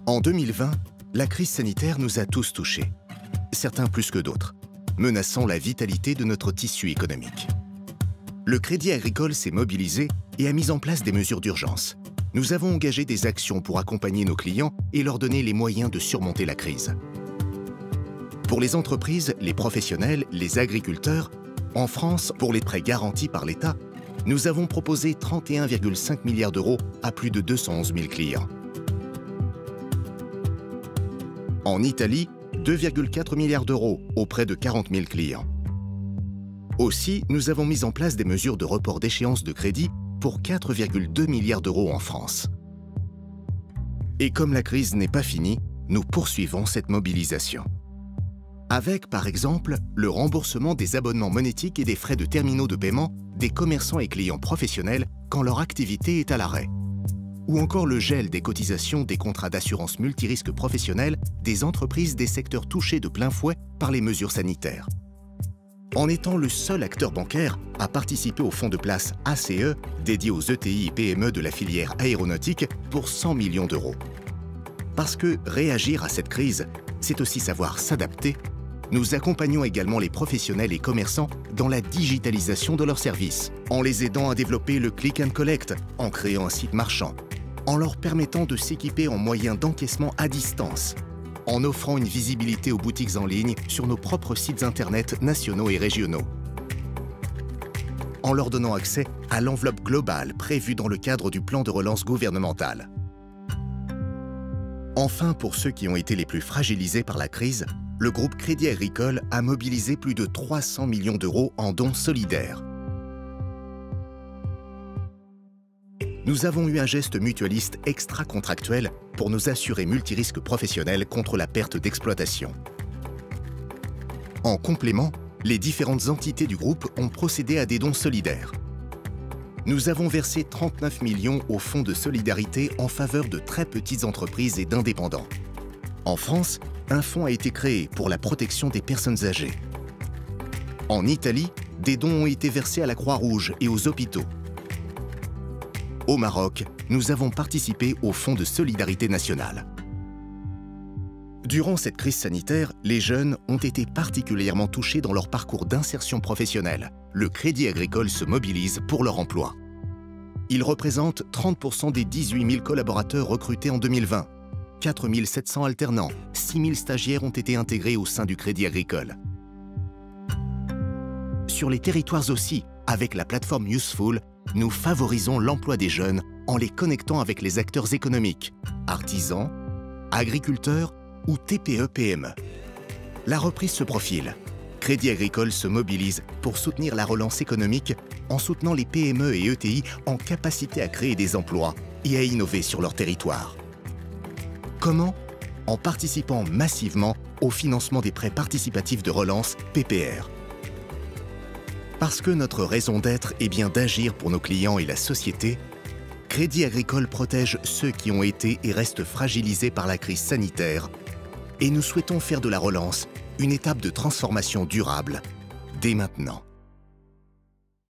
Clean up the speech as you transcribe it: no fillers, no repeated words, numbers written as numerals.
En 2020, la crise sanitaire nous a tous touchés, certains plus que d'autres, menaçant la vitalité de notre tissu économique. Le Crédit Agricole s'est mobilisé et a mis en place des mesures d'urgence. Nous avons engagé des actions pour accompagner nos clients et leur donner les moyens de surmonter la crise. Pour les entreprises, les professionnels, les agriculteurs, en France, pour les prêts garantis par l'État, nous avons proposé 31,5 milliards d'euros à plus de 211 000 clients. En Italie, 2,4 milliards d'euros auprès de 40 000 clients. Aussi, nous avons mis en place des mesures de report d'échéance de crédit pour 4,2 milliards d'euros en France. Et comme la crise n'est pas finie, nous poursuivons cette mobilisation. Avec, par exemple, le remboursement des abonnements monétiques et des frais de terminaux de paiement des commerçants et clients professionnels quand leur activité est à l'arrêt. Ou encore le gel des cotisations des contrats d'assurance multirisque professionnels des entreprises des secteurs touchés de plein fouet par les mesures sanitaires. En étant le seul acteur bancaire à participer au fonds de place ACE dédié aux ETI et PME de la filière aéronautique pour 100 millions d'euros. Parce que réagir à cette crise, c'est aussi savoir s'adapter, nous accompagnons également les professionnels et commerçants dans la digitalisation de leurs services, en les aidant à développer le click and collect, en créant un site marchand, en leur permettant de s'équiper en moyens d'encaissement à distance, en offrant une visibilité aux boutiques en ligne sur nos propres sites internet nationaux et régionaux, en leur donnant accès à l'enveloppe globale prévue dans le cadre du plan de relance gouvernemental. Enfin, pour ceux qui ont été les plus fragilisés par la crise, le groupe Crédit Agricole a mobilisé plus de 300 millions d'euros en dons solidaires. Nous avons eu un geste mutualiste extra-contractuel pour nos assurés multirisques professionnels contre la perte d'exploitation. En complément, les différentes entités du groupe ont procédé à des dons solidaires. Nous avons versé 39 millions au Fonds de solidarité en faveur de très petites entreprises et d'indépendants. En France, un fonds a été créé pour la protection des personnes âgées. En Italie, des dons ont été versés à la Croix-Rouge et aux hôpitaux. Au Maroc, nous avons participé au Fonds de solidarité nationale. Durant cette crise sanitaire, les jeunes ont été particulièrement touchés dans leur parcours d'insertion professionnelle. Le Crédit Agricole se mobilise pour leur emploi. Il représente 30% des 18 000 collaborateurs recrutés en 2020. 4 700 alternants, 6 000 stagiaires ont été intégrés au sein du Crédit Agricole. Sur les territoires aussi, avec la plateforme Useful, nous favorisons l'emploi des jeunes en les connectant avec les acteurs économiques, artisans, agriculteurs ou TPE-PME. La reprise se profile. Crédit Agricole se mobilise pour soutenir la relance économique en soutenant les PME et ETI en capacité à créer des emplois et à innover sur leur territoire. Comment? En participant massivement au financement des prêts participatifs de relance PPR. Parce que notre raison d'être est bien d'agir pour nos clients et la société, Crédit Agricole protège ceux qui ont été et restent fragilisés par la crise sanitaire. Et nous souhaitons faire de la relance une étape de transformation durable dès maintenant.